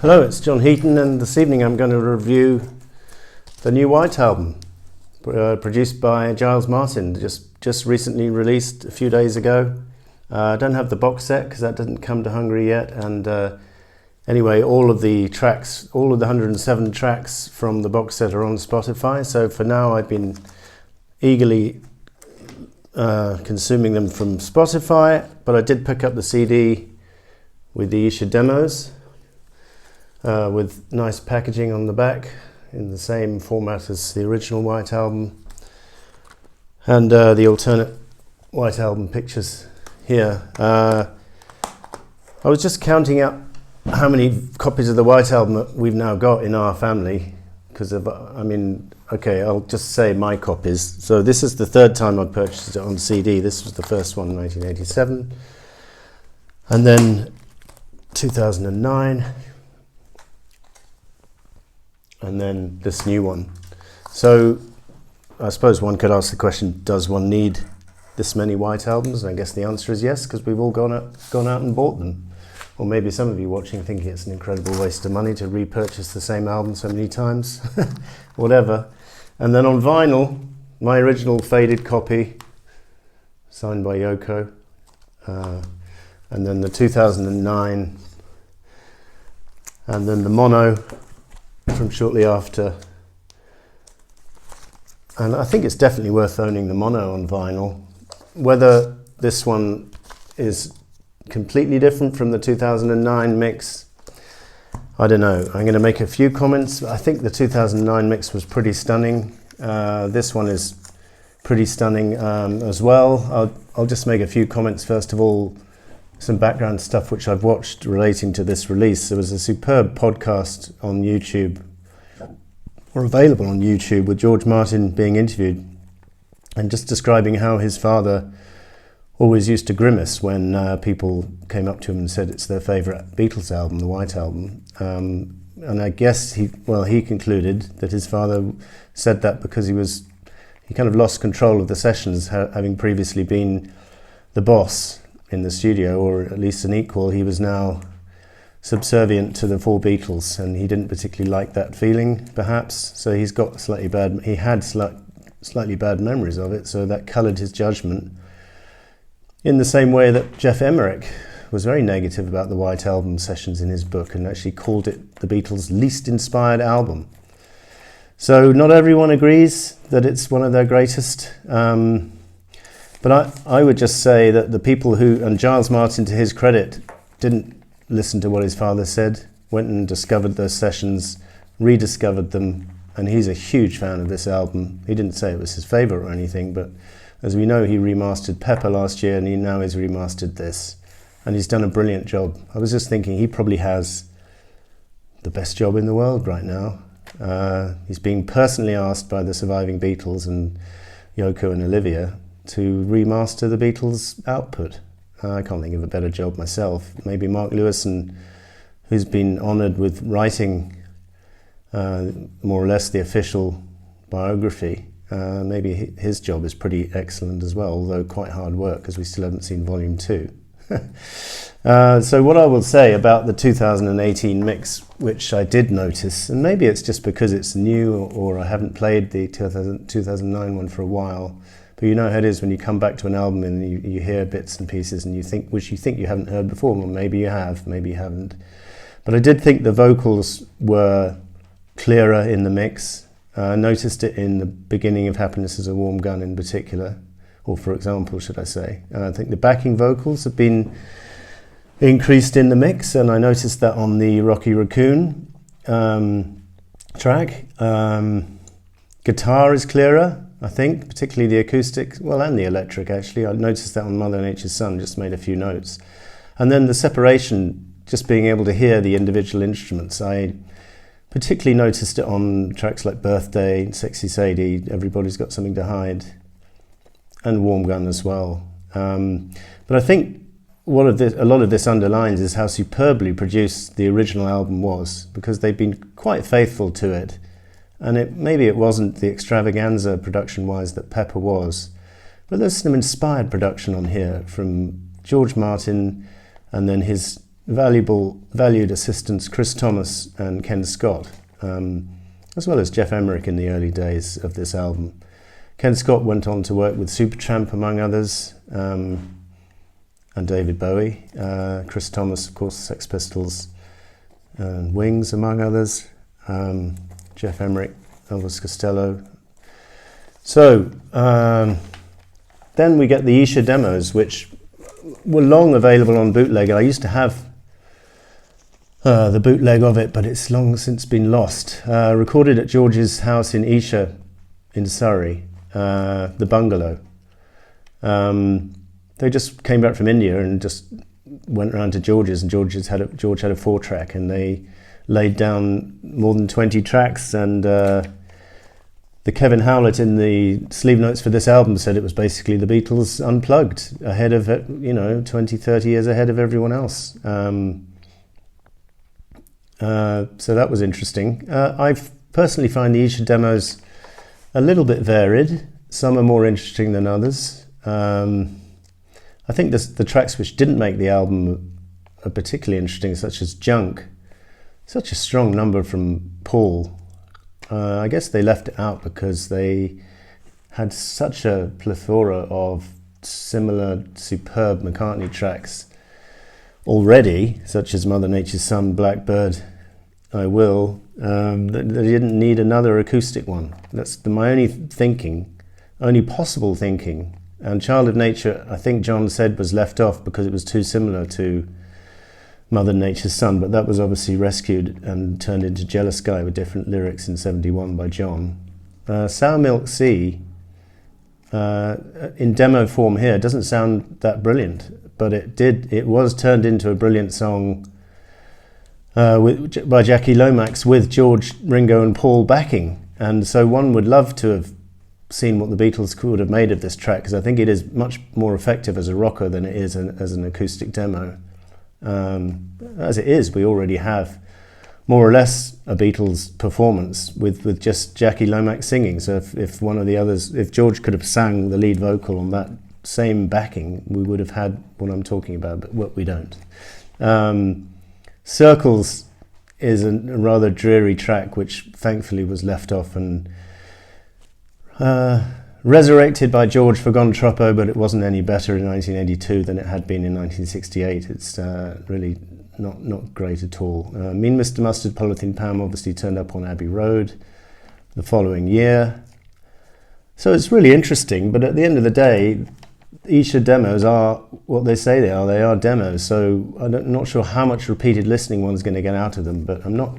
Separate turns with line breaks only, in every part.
Hello, it's John Heaton, and this evening I'm going to review the new White Album, produced by Giles Martin, just recently released a few days ago. I don't have the box set because that didn't come to Hungary yet, and anyway, all of the 107 tracks from the box set are on Spotify, so for now I've been eagerly consuming them from Spotify, but I did pick up the CD with the Isha demos, with nice packaging on the back in the same format as the original White Album, and the alternate White Album pictures here. I was just counting up how many copies of the White Album we've now got in our family, because I'll just say my copies. So this is the third time I've purchased it on CD. This was the first one in 1987, and then 2009, and then this new one. So I suppose one could ask the question, does one need this many White Albums? And I guess the answer is yes, because we've all gone out and bought them. Or maybe some of you watching thinking it's an incredible waste of money to repurchase the same album so many times. Whatever. And then on vinyl, my original faded copy, signed by Yoko, and then the 2009, and then the mono from shortly after. And I think it's definitely worth owning the mono on vinyl. Whether this one is completely different from the 2009 mix, I don't know. I'm going to make a few comments. I think the 2009 mix was pretty stunning. This one is pretty stunning as well. I'll just make a few comments. First of all, some background stuff which I've watched relating to this release. There was a superb podcast on YouTube, or available on YouTube, with George Martin being interviewed and just describing how his father always used to grimace when people came up to him and said it's their favourite Beatles album, the White Album. And I guess he concluded that his father said that because he kind of lost control of the sessions, having previously been the boss in the studio, or at least an equal. He was now subservient to the four Beatles, and he didn't particularly like that feeling, perhaps. So he had slightly bad memories of it, so that coloured his judgment. In the same way that Geoff Emerick was very negative about the White Album sessions in his book, and actually called it the Beatles' least inspired album. So not everyone agrees that it's one of their greatest. But I would just say that the people who, and Giles Martin, to his credit, didn't listen to what his father said, went and discovered those sessions, rediscovered them, and he's a huge fan of this album. He didn't say it was his favourite or anything, but as we know, he remastered Pepper last year, and he now has remastered this, and he's done a brilliant job. I was just thinking, he probably has the best job in the world right now. He's being personally asked by the surviving Beatles and Yoko and Olivia to remaster the Beatles' output. I can't think of a better job myself. Maybe Mark Lewison, who's been honoured with writing more or less the official biography, maybe his job is pretty excellent as well, although quite hard work, because we still haven't seen Volume 2. So what I will say about the 2018 mix, which I did notice, and maybe it's just because it's new, or I haven't played the 2009 one for a while, but you know how it is when you come back to an album and you hear bits and pieces and you think you haven't heard before. Well, maybe you have, maybe you haven't. But I did think the vocals were clearer in the mix. I noticed it in the beginning of Happiness is a Warm Gun in particular, or for example, should I say. I think the backing vocals have been increased in the mix, and I noticed that on the Rocky Raccoon track. Guitar is clearer, I think, particularly the acoustic, well, and the electric, actually. I noticed that on Mother Nature's Son, just made a few notes. And then the separation, just being able to hear the individual instruments. I particularly noticed it on tracks like Birthday, Sexy Sadie, Everybody's Got Something to Hide, and Warm Gun as well. But I think a lot of this underlines is how superbly produced the original album was, because they've been quite faithful to it. And maybe it wasn't the extravaganza production-wise that Pepper was, but there's some inspired production on here from George Martin, and then his valued assistants Chris Thomas and Ken Scott, as well as Jeff Emerick in the early days of this album. Ken Scott went on to work with Supertramp, among others, and David Bowie. Chris Thomas, of course, Sex Pistols, and Wings, among others. Jeff Emerick, Elvis Costello. So then we get the Isha demos, which were long available on bootleg. I used to have the bootleg of it, but it's long since been lost. Recorded at George's house in Isha in Surrey, the bungalow. They just came back from India and just went round to George's, and George had a 4-track, and they laid down more than 20 tracks, and the Kevin Howlett in the sleeve notes for this album said it was basically the Beatles unplugged, ahead of it, 20, 30 years ahead of everyone else. So that was interesting. I personally find the Isha demos a little bit varied. Some are more interesting than others. I think the tracks which didn't make the album are particularly interesting, such as Junk. Such a strong number from Paul. I guess they left it out because they had such a plethora of similar superb McCartney tracks already, such as Mother Nature's Son, Blackbird, I Will, that they didn't need another acoustic one. That's my only possible thinking. And Child of Nature, I think John said, was left off because it was too similar to Mother Nature's Son, but that was obviously rescued and turned into Jealous Guy with different lyrics in 71 by John. Sour Milk Sea, in demo form here, doesn't sound that brilliant, but it was turned into a brilliant song by Jackie Lomax with George, Ringo and Paul backing. And so one would love to have seen what the Beatles could have made of this track, because I think it is much more effective as a rocker than it is as an acoustic demo. As it is, we already have more or less a Beatles performance with just Jackie Lomax singing. So if one of the others, if George could have sang the lead vocal on that same backing, we would have had what I'm talking about, but what we don't. Circles is a rather dreary track, which thankfully was left off and resurrected by George for Gon Troppo, but it wasn't any better in 1982 than it had been in 1968. It's really not great at all. Mean Mr. Mustard, Polythene Pam obviously turned up on Abbey Road the following year. So it's really interesting, but at the end of the day, Isha demos are what they say they are. They are demos, so I'm not sure how much repeated listening one's going to get out of them, but I'm not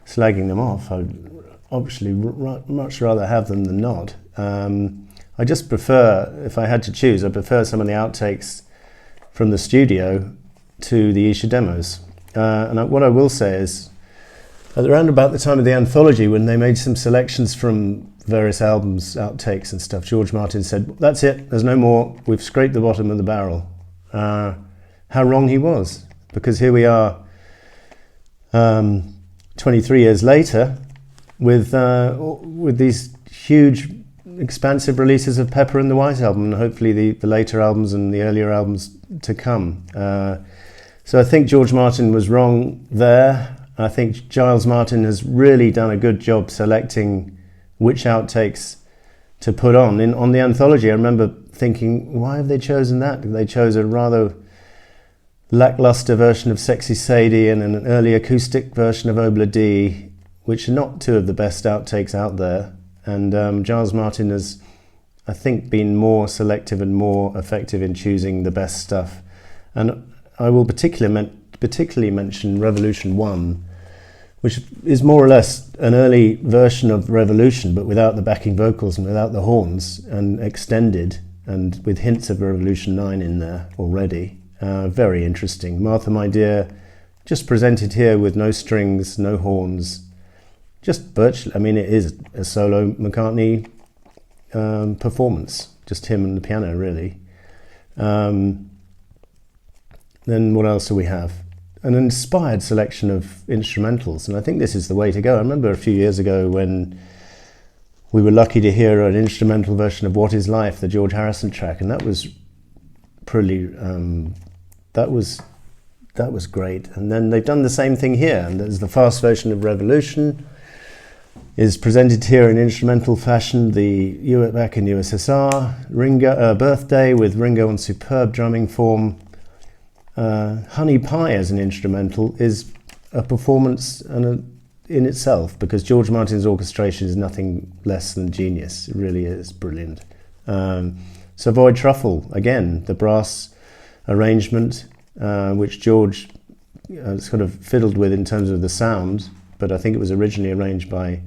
slagging them off. I'd obviously much rather have them than not. I just prefer, if I had to choose, I prefer some of the outtakes from the studio to the Isha demos. What I will say is, around about the time of the anthology, when they made some selections from various albums, outtakes and stuff, George Martin said, "That's it, there's no more, we've scraped the bottom of the barrel." How wrong he was, because here we are 23 years later with these huge expansive releases of Pepper and the White Album, and hopefully the later albums and the earlier albums to come. So I think George Martin was wrong there. I think Giles Martin has really done a good job selecting which outtakes to put on. On the anthology, I remember thinking, why have they chosen that? They chose a rather lackluster version of Sexy Sadie and an early acoustic version of Obla D, which are not two of the best outtakes out there. And Giles Martin has, I think, been more selective and more effective in choosing the best stuff. And I will particularly mention Revolution 1, which is more or less an early version of Revolution, but without the backing vocals and without the horns, and extended, and with hints of Revolution 9 in there already. Very interesting. Martha, My Dear, just presented here with no strings, no horns, just virtually, I mean, it is a solo McCartney performance, just him and the piano, really. Then what else do we have? An inspired selection of instrumentals, and I think this is the way to go. I remember a few years ago when we were lucky to hear an instrumental version of What Is Life, the George Harrison track, and that was pretty, that was that was great. And then they've done the same thing here, and there's the fast version of Revolution is presented here in instrumental fashion. Back in USSR, Ringo Birthday with Ringo on superb drumming form. Honey Pie as an instrumental is a performance in itself, because George Martin's orchestration is nothing less than genius. It really is brilliant. Savoy Truffle, again, the brass arrangement, which George sort of fiddled with in terms of the sound, but I think it was originally arranged by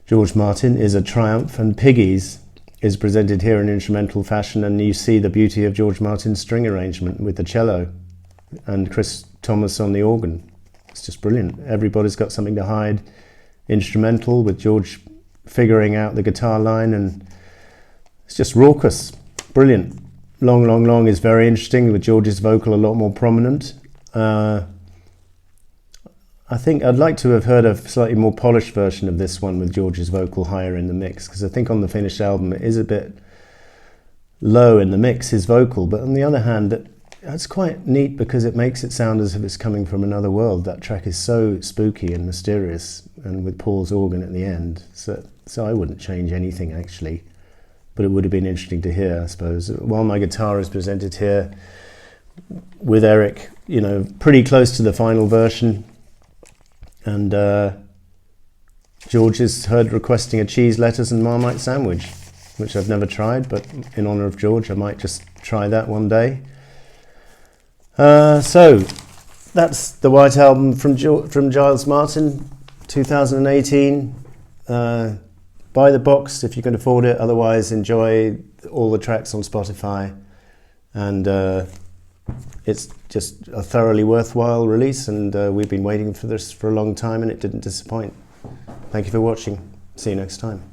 George Martin, is a triumph. And Piggies is presented here in instrumental fashion, and you see the beauty of George Martin's string arrangement with the cello and Chris Thomas on the organ. It's just brilliant. Everybody's got something to hide. Instrumental with George figuring out the guitar line, and it's just raucous. Brilliant. Long, Long, Long is very interesting, with George's vocal a lot more prominent. I think I'd like to have heard a slightly more polished version of this one with George's vocal higher in the mix, because I think on the finished album it is a bit low in the mix, his vocal, but on the other hand, that's quite neat because it makes it sound as if it's coming from another world. That track is so spooky and mysterious, and with Paul's organ at the end. So I wouldn't change anything actually, but it would have been interesting to hear, I suppose. While My Guitar is presented here with Eric, pretty close to the final version. And George is heard requesting a cheese, lettuce and Marmite sandwich, which I've never tried, but in honour of George I might just try that one day. So that's the White Album from Giles Martin, 2018. Buy the box if you can afford it, otherwise enjoy all the tracks on Spotify. And it's just a thoroughly worthwhile release, and we've been waiting for this for a long time, and it didn't disappoint. Thank you for watching. See you next time.